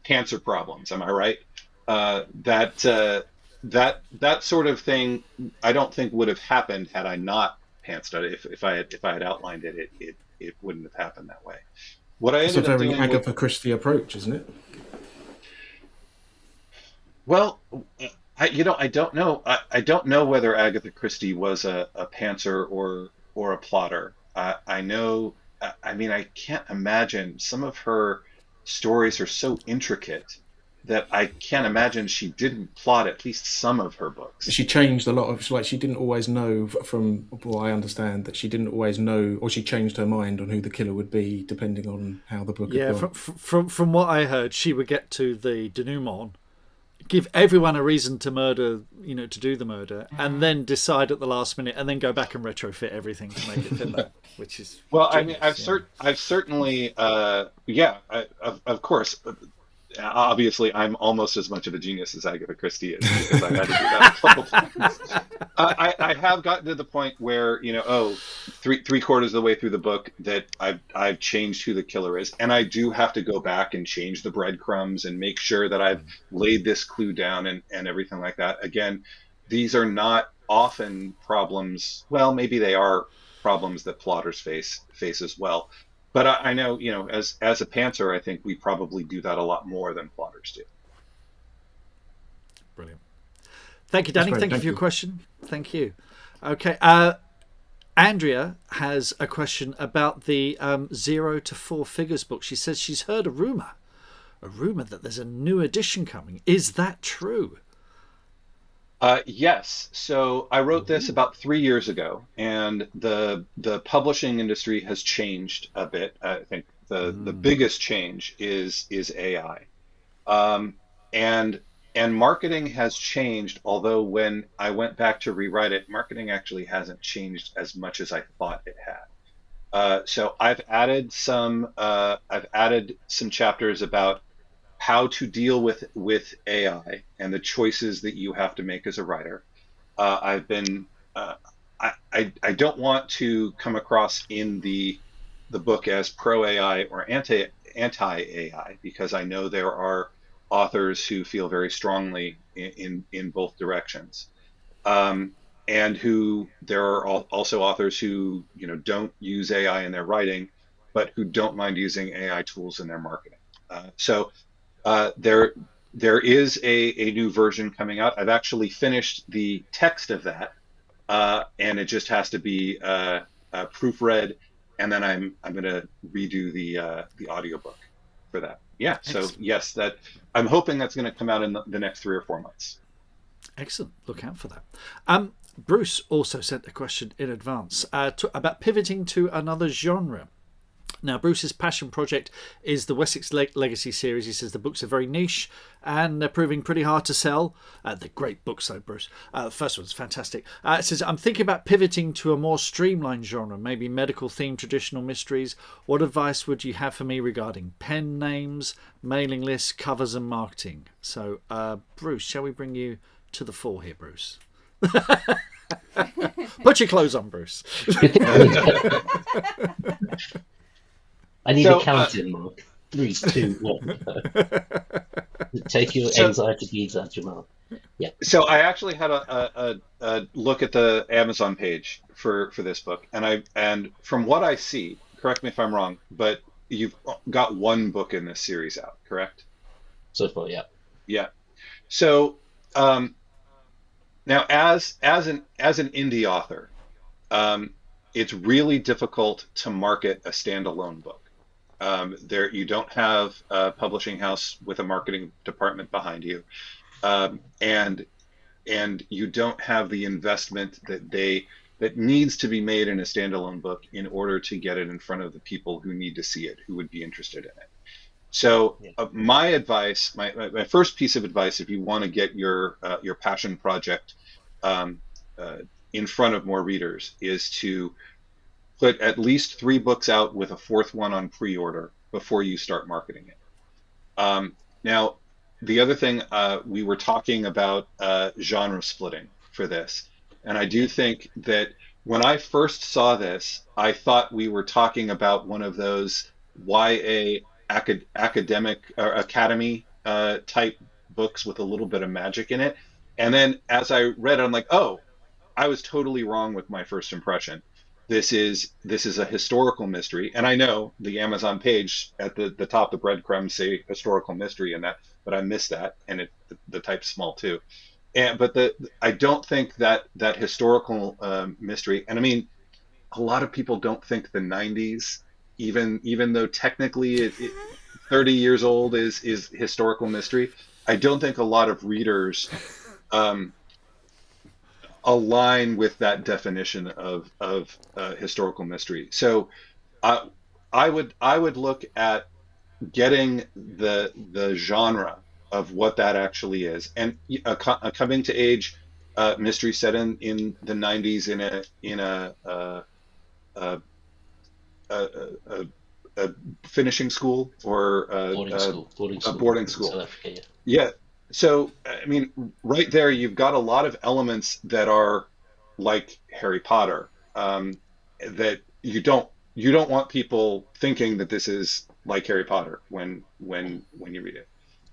Speaker 2: cancer problems. Am I right? That sort of thing, I don't think would have happened had I not pantsed it. If I had outlined it, it wouldn't have happened that way. What I
Speaker 3: It's a
Speaker 2: ended up
Speaker 3: very
Speaker 2: doing
Speaker 3: Agatha Christie approach, isn't it?
Speaker 2: well, I don't know. I don't know whether Agatha Christie was a pantser or a plotter. I know. I mean, I can't imagine. Some of her stories are so intricate that I can't imagine she didn't plot at least some of her books.
Speaker 3: She changed a lot of, like, she didn't always know, from what I understand, that she didn't always know, or she changed her mind on who the killer would be depending on how the book had gone.
Speaker 1: From what I heard, she would get to the denouement, give everyone a reason to murder, to do the murder, and then decide at the last minute, and then go back and retrofit everything to make it fit that, which is
Speaker 2: Well,
Speaker 1: genius,
Speaker 2: I mean, I've certainly, of course. Obviously, I'm almost as much of a genius as Agatha Christie is, because I've had to do that a couple times. I have gotten to the point where, three-quarters of the way through the book, that I've changed who the killer is, and I do have to go back and change the breadcrumbs and make sure that I've laid this clue down and everything like that. Again, these are not often problems. Well, maybe they are problems that plotters face as well. But I know, as a pantser, I think we probably do that a lot more than plotters do.
Speaker 1: Brilliant. Thank you, Danny. Thank you for your question. Thank you. Okay. Andrea has a question about the 0 to 4 Figures book. She says she's heard a rumor that there's a new edition coming. Is that true?
Speaker 2: Yes. So I wrote this about 3 years ago, and the publishing industry has changed a bit. I think the biggest change is AI, and marketing has changed. Although when I went back to rewrite it, marketing actually hasn't changed as much as I thought it had. So I've added some chapters about how to deal with AI and the choices that you have to make as a writer. I don't want to come across in the book as pro AI or anti AI, because I know there are authors who feel very strongly in both directions, and who there are also authors who don't use AI in their writing, but who don't mind using AI tools in their marketing. There is a new version coming out. I've actually finished the text of that, and it just has to be proofread, and then I'm going to redo the audiobook for that. Yeah. So yes, that I'm hoping that's going to come out in the next 3 or 4 months.
Speaker 1: Excellent. Look out for that. Bruce also sent a question in advance about pivoting to another genre. Now, Bruce's passion project is the Wessex Legacy series. He says the books are very niche and they're proving pretty hard to sell. They're great books, though, Bruce. The first one's fantastic. It says, I'm thinking about pivoting to a more streamlined genre, maybe medical-themed traditional mysteries. What advice would you have for me regarding pen names, mailing lists, covers, and marketing? So, Bruce, shall we bring you to the fore here, Bruce? Put your clothes on, Bruce.
Speaker 4: I need a counting mark. 3, 2, 1. Take your anxiety beads out your mouth. Yeah.
Speaker 2: So I actually had a look at the Amazon page for this book, and from what I see, correct me if I'm wrong, but you've got one book in this series out, correct?
Speaker 4: So far, yeah.
Speaker 2: Yeah. So now, as an indie author, it's really difficult to market a standalone book. You don't have a publishing house with a marketing department behind you, and you don't have the investment that needs to be made in a standalone book in order to get it in front of the people who need to see it, who would be interested in it. So my advice, my first piece of advice, if you want to get your passion project in front of more readers, is to put at least 3 books out with a 4th one on pre-order before you start marketing it. Now, the other thing, we were talking about genre splitting for this, and I do think that when I first saw this, I thought we were talking about one of those YA academic or academy type books with a little bit of magic in it. And then as I read it, I'm like, oh, I was totally wrong with my first impression. This is a historical mystery, and I know the Amazon page at the top, the breadcrumbs say historical mystery in that, but I missed that, and the type's small too. But I don't think that historical mystery, and I mean, a lot of people don't think the 90s, even though technically 30 years old is historical mystery. I don't think a lot of readers align with that definition of historical mystery. So I would look at getting the genre of what that actually is, and a coming to age mystery set in the 90s in a finishing school or a boarding school.
Speaker 4: South Africa,
Speaker 2: yeah. So, I mean, right there, you've got a lot of elements that are like Harry Potter, that you don't want people thinking that this is like Harry Potter when you read it.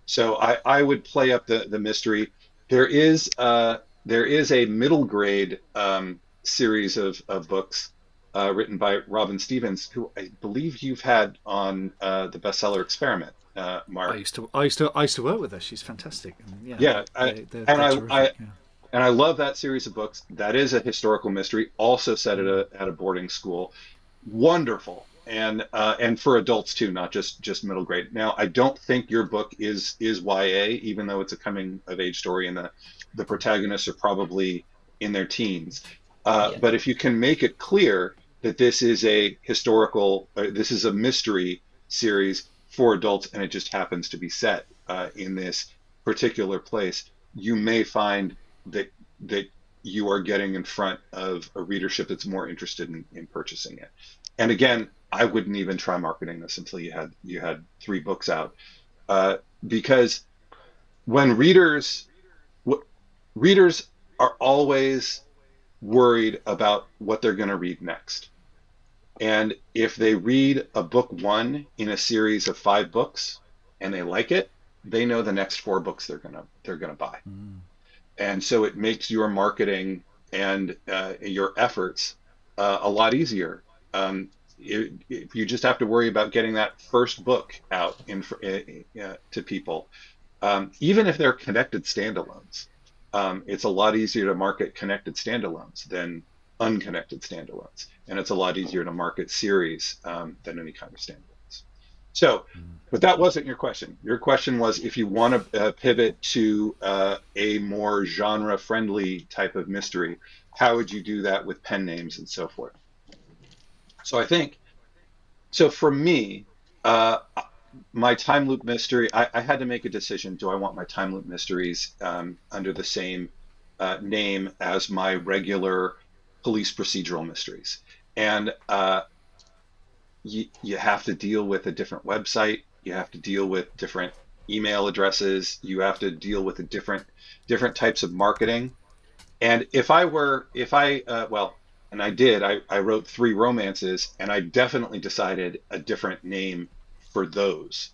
Speaker 2: So I would play up the mystery. There is a middle grade series of books written by Robin Stevens, who I believe you've had on the bestseller Experiment. Mark.
Speaker 1: I used to work with her. She's fantastic. And
Speaker 2: I love that series of books. That is a historical mystery, also set at a boarding school. Wonderful, and for adults too, not just middle grade. Now, I don't think your book is YA, even though it's a coming of age story, and the protagonists are probably in their teens. But if you can make it clear that this is a historical, this is a mystery series for adults, and it just happens to be set in this particular place, you may find that you are getting in front of a readership that's more interested in purchasing it. And again, I wouldn't even try marketing this until you had 3 books out, because when readers are always worried about what they're going to read next. And if they read a book 1 in a series of 5 books and they like it, they know the next 4 books they're gonna buy. And so it makes your marketing and your efforts a lot easier. You just have to worry about getting that first book out to people, even if they're connected standalones. It's a lot easier to market connected standalones than unconnected standalones, and it's a lot easier to market series than any kind of standalones. So, but that wasn't your question. Your question was if you want to pivot to a more genre-friendly type of mystery, how would you do that with pen names and so forth? So So for me, my time loop mystery, I had to make a decision. Do I want my time loop mysteries under the same name as my regular police procedural mysteries? And you have to deal with a different website. You have to deal with different email addresses. You have to deal with different types of marketing. And and I wrote 3 romances, and I definitely decided a different name for those.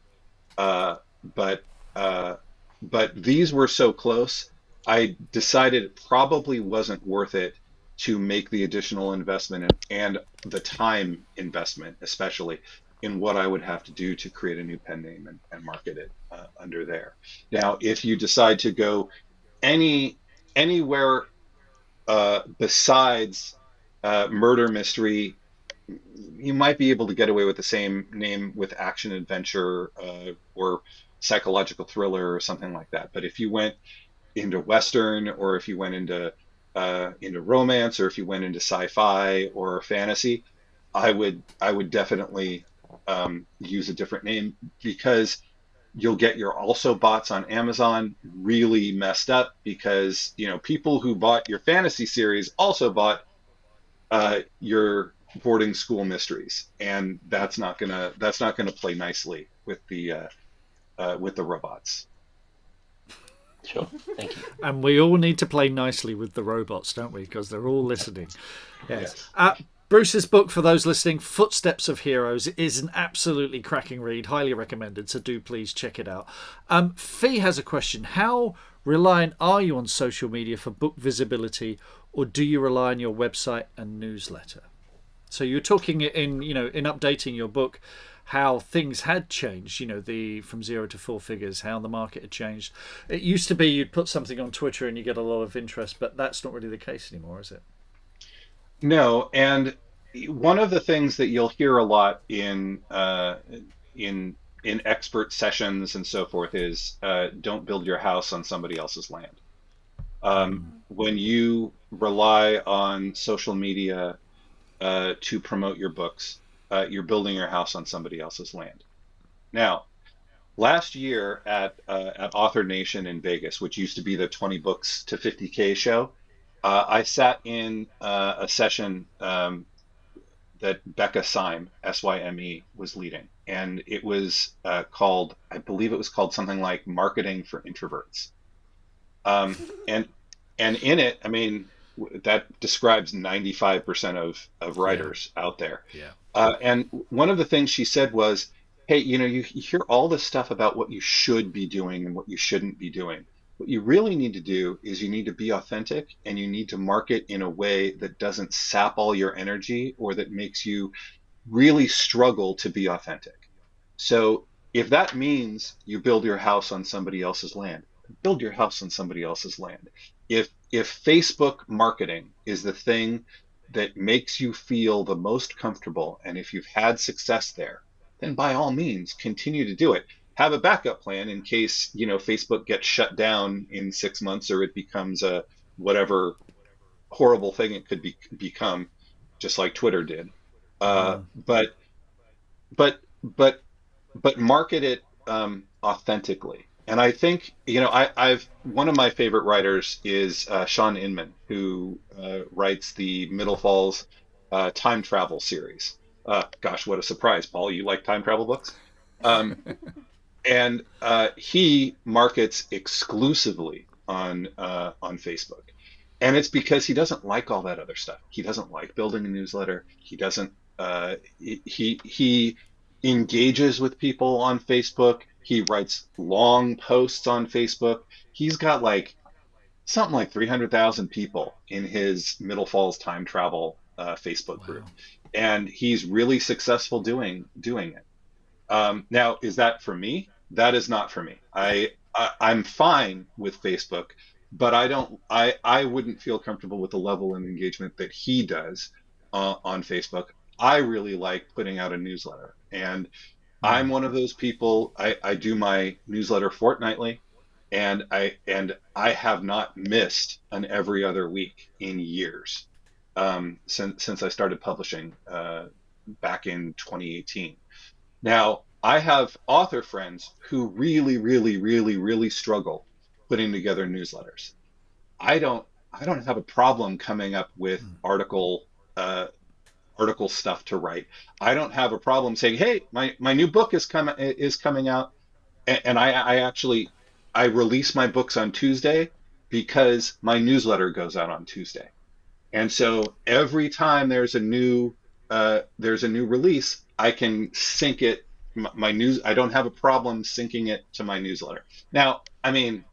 Speaker 2: Uh, but but these were so close, I decided it probably wasn't worth it to make the additional investment and the time investment, especially in what I would have to do to create a new pen name and market it under there. Now, if you decide to go anywhere besides murder mystery, you might be able to get away with the same name with action adventure or psychological thriller or something like that. But if you went into Western, or if you went into romance, or if you went into sci-fi or fantasy, I would definitely use a different name, because you'll get your also bots on Amazon really messed up, because people who bought your fantasy series also bought your boarding school mysteries, and that's not gonna play nicely with the robots.
Speaker 4: Sure, thank you.
Speaker 1: And we all need to play nicely with the robots, don't we? Because they're all listening. Yes. Bruce's book, for those listening, Footsteps of Heroes, is an absolutely cracking read, highly recommended, so do please check it out. Fee has a question. How reliant are you on social media for book visibility, or do you rely on your website and newsletter? So you're talking in updating your book, how things had changed, from 0 to 4 figures, how the market had changed. It used to be you'd put something on Twitter and you get a lot of interest, but that's not really the case anymore, is it?
Speaker 2: No, and one of the things that you'll hear a lot in expert sessions and so forth is don't build your house on somebody else's land. When you rely on social media to promote your books, you're building your house on somebody else's land. Now, last year at Author Nation in Vegas, which used to be the 20 books to 50K show, I sat in a session that Becca Syme, Syme, was leading, and it was called, I believe it was called something like Marketing for Introverts. And in it, I mean, that describes 95% of writers out there.
Speaker 1: Yeah.
Speaker 2: And one of the things she said was, hey, you hear all this stuff about what you should be doing and what you shouldn't be doing. What you really need to do is you need to be authentic, and you need to market in a way that doesn't sap all your energy or that makes you really struggle to be authentic. So if that means you build your house on somebody else's land, build your house on somebody else's land. If Facebook marketing is the thing that makes you feel the most comfortable, and if you've had success there, then by all means continue to do it. Have a backup plan in case Facebook gets shut down in 6 months, or it becomes a whatever horrible thing it could become, just like Twitter did. But market it authentically. And I think I've one of my favorite writers is Sean Inman, who writes the Middle Falls time travel series. Gosh, what a surprise, Paul! You like time travel books? And he markets exclusively on Facebook, and it's because he doesn't like all that other stuff. He doesn't like building a newsletter. He doesn't. He engages with people on Facebook. He writes long posts on Facebook. He's got something like 300,000 people in his Middle Falls time travel Facebook group, and he's really successful doing it. Now, is that for me? That is not for me. I'm fine with Facebook, but I wouldn't feel comfortable with the level of engagement that he does on Facebook. I really like putting out a newsletter, and I'm one of those people. I do my newsletter fortnightly, and I have not missed an every other week in years since I started publishing back in 2018. Now, I have author friends who really, really, really, really struggle putting together newsletters. I don't have a problem coming up with article stuff to write. I don't have a problem saying, "Hey, my new book is coming out," and I release my books on Tuesday because my newsletter goes out on Tuesday. And so every time there's a new release, I can sync it. My news. I don't have a problem syncing it to my newsletter. Now, I mean,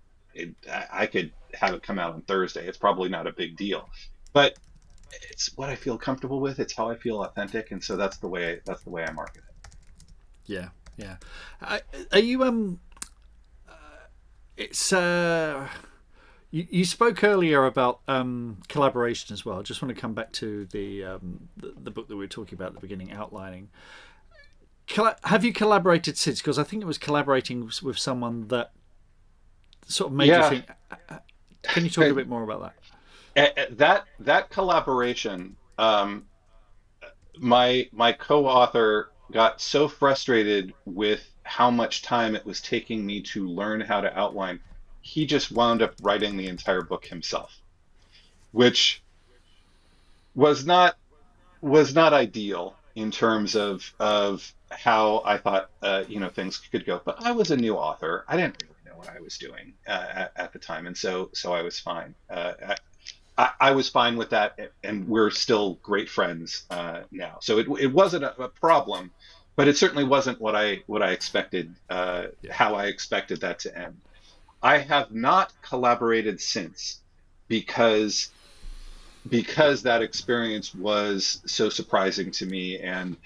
Speaker 2: I could have it come out on Thursday. It's probably not a big deal, but it's what I feel comfortable with. It's how I feel authentic, and so that's the way I market it.
Speaker 1: Yeah, yeah. Are you it's you spoke earlier about collaboration as well. I just want to come back to the book that we were talking about at the beginning, outlining. Have you collaborated since? Because I think it was collaborating with someone that sort of made you think. Can you talk a bit more about
Speaker 2: that? That collaboration, my co-author got so frustrated with how much time it was taking me to learn how to outline, he just wound up writing the entire book himself, which was not ideal in terms of how I thought things could go. But I was a new author. I didn't really know what I was doing at the time, and so I was fine. I was fine with that, and we're still great friends now. So it wasn't a problem, but it certainly wasn't what I expected, how I expected that to end. I have not collaborated since because that experience was so surprising to me, and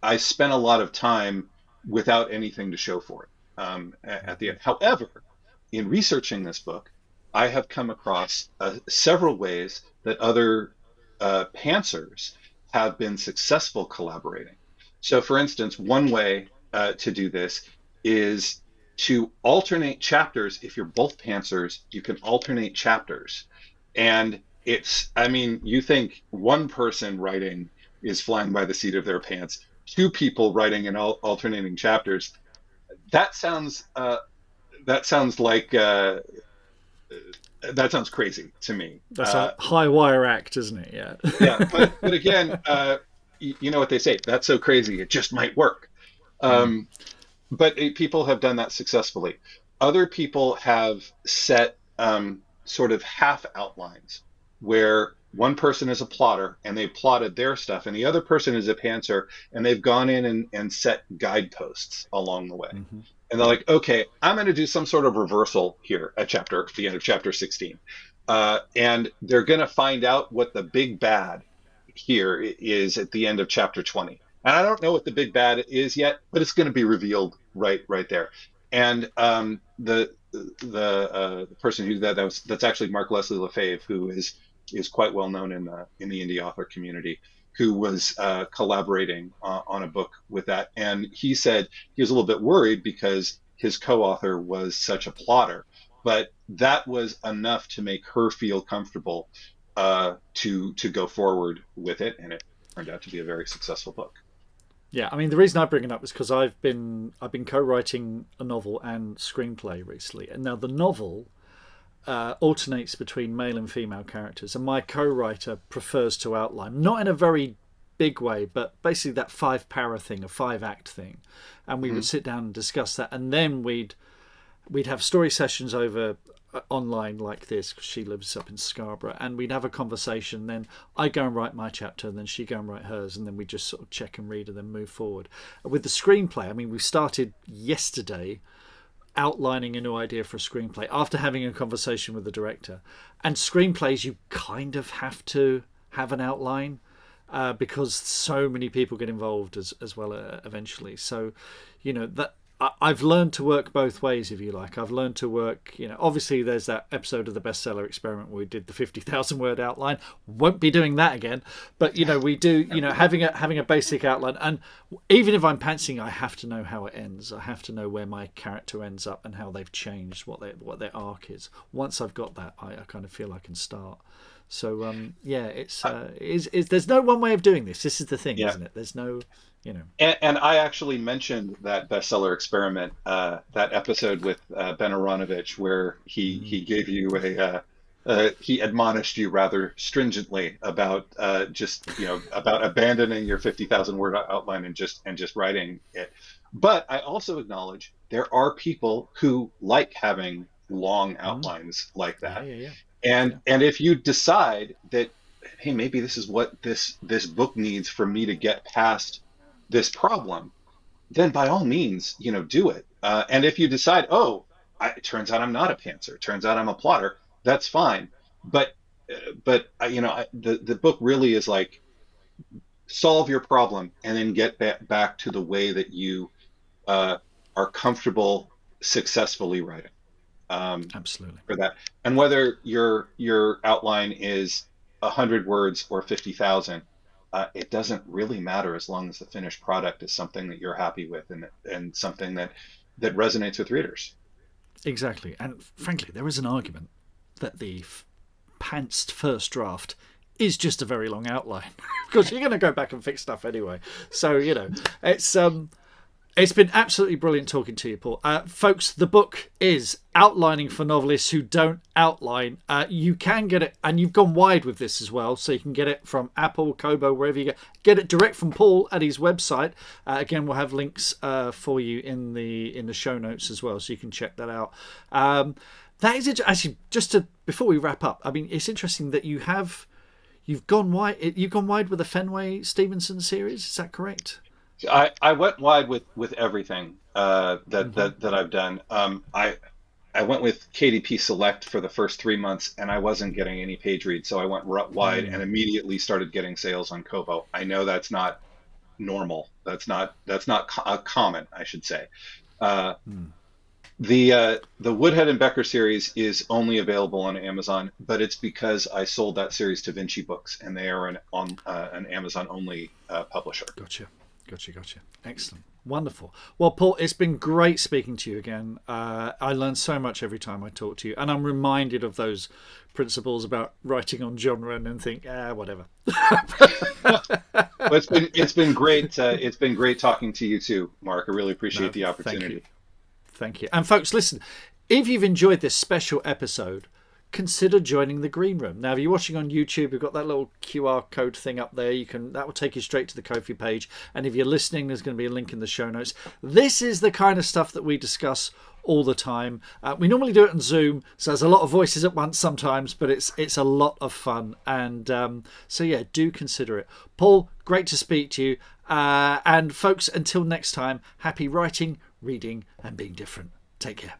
Speaker 2: I spent a lot of time without anything to show for it at the end. However, in researching this book, I have come across several ways that other pantsers have been successful collaborating. So, for instance, one way to do this is to alternate chapters. If you're both pantsers, you can alternate chapters. And you think one person writing is flying by the seat of their pants, two people writing and alternating chapters. That sounds crazy to me.
Speaker 1: That's a high wire act, isn't it? Yeah.
Speaker 2: Yeah, but again, you know what they say, that's so crazy, it just might work. But people have done that successfully. Other people have set sort of half outlines where one person is a plotter and they plotted their stuff, and the other person is a pantser and they've gone in and set guideposts along the way. Mm-hmm. And they're like, okay, I'm going to do some sort of reversal here at the end of chapter 16. And they're going to find out what the big bad here is at the end of chapter 20. And I don't know what the big bad is yet, but it's going to be revealed right there. And the person who that's actually Mark Leslie Lefebvre, who is quite well known in the indie author community, who was collaborating on a book with that. And he said he was a little bit worried because his co-author was such a plotter, but that was enough to make her feel comfortable to go forward with it. And it turned out to be a very successful book.
Speaker 1: Yeah, I mean, the reason I bring it up is because I've been co-writing a novel and screenplay recently. And now the novel alternates between male and female characters, and my co-writer prefers to outline, not in a very big way, but basically that 5-para thing, a 5-act thing, and we would sit down and discuss that, and then we'd have story sessions over online like this, because she lives up in Scarborough, and we'd have a conversation. Then I go and write my chapter, and then she go and write hers, and then we just sort of check and read and then move forward. With the screenplay, I mean, we started yesterday outlining a new idea for a screenplay after having a conversation with the director. And screenplays, you kind of have to have an outline because so many people get involved as well eventually. So, that I've learned to work both ways, if you like. I've learned to work, obviously there's that episode of the Bestseller Experiment where we did the 50,000 word outline. Won't be doing that again. But, we do, having a basic outline. And even if I'm pantsing, I have to know how it ends. I have to know where my character ends up and how they've changed, what their arc is. Once I've got that, I kind of feel I can start. So there's no one way of doing this. This is the thing, isn't it? There's no,
Speaker 2: And I actually mentioned that bestseller experiment, that episode with Ben Aronovich, where he gave you he admonished you rather stringently about about abandoning your 50,000 word outline and just writing it. But I also acknowledge there are people who like having long outlines like that. And if you decide that, hey, maybe this is what this book needs for me to get past this problem, then by all means, do it. And if you decide, it turns out I'm not a pantser, it turns out I'm a plotter, that's fine. But the book really is like, solve your problem and then get back to the way that you are comfortable successfully writing.
Speaker 1: Absolutely.
Speaker 2: For that, and whether your outline is 100 words or 50,000, it doesn't really matter as long as the finished product is something that you're happy with and something that resonates with readers.
Speaker 1: Exactly. And frankly, there is an argument that the pantsed first draft is just a very long outline, because you're going to go back and fix stuff anyway. So, it's been absolutely brilliant talking to you, Paul. Folks, the book is Outlining for Novelists Who Don't Outline. You can get it, and you've gone wide with this as well, so you can get it from Apple, Kobo, wherever you get it direct from Paul at his website. Again, we'll have links for you in the show notes as well, so you can check that out. That is it. Actually, before we wrap up, I mean, it's interesting that you've gone wide. You've gone wide with the Fenway Stevenson series. Is that correct?
Speaker 2: I went wide with everything that I've done. I went with KDP Select for the first 3 months, and I wasn't getting any page reads, so I went wide and immediately started getting sales on Kobo. I know that's not normal. That's not common, I should say. The Woodhead and Becker series is only available on Amazon, but it's because I sold that series to Vinci Books, and they are an Amazon only publisher.
Speaker 1: Gotcha. Excellent. Wonderful. Well, Paul, it's been great speaking to you again. I learn so much every time I talk to you, and I'm reminded of those principles about writing on genre and think, whatever.
Speaker 2: Well, it's been great. It's been great talking to you too, Mark. I really appreciate the opportunity.
Speaker 1: Thank you. And folks, listen, if you've enjoyed this special episode, consider joining the Green Room. Now, if you're watching on YouTube, we've got that little QR code thing up there. That will take you straight to the Ko-fi page. And if you're listening, there's going to be a link in the show notes. This is the kind of stuff that we discuss all the time. We normally do it on Zoom, so there's a lot of voices at once sometimes, but it's a lot of fun. And so yeah, do consider it. Paul, great to speak to you. And folks, until next time, happy writing, reading, and being different. Take care.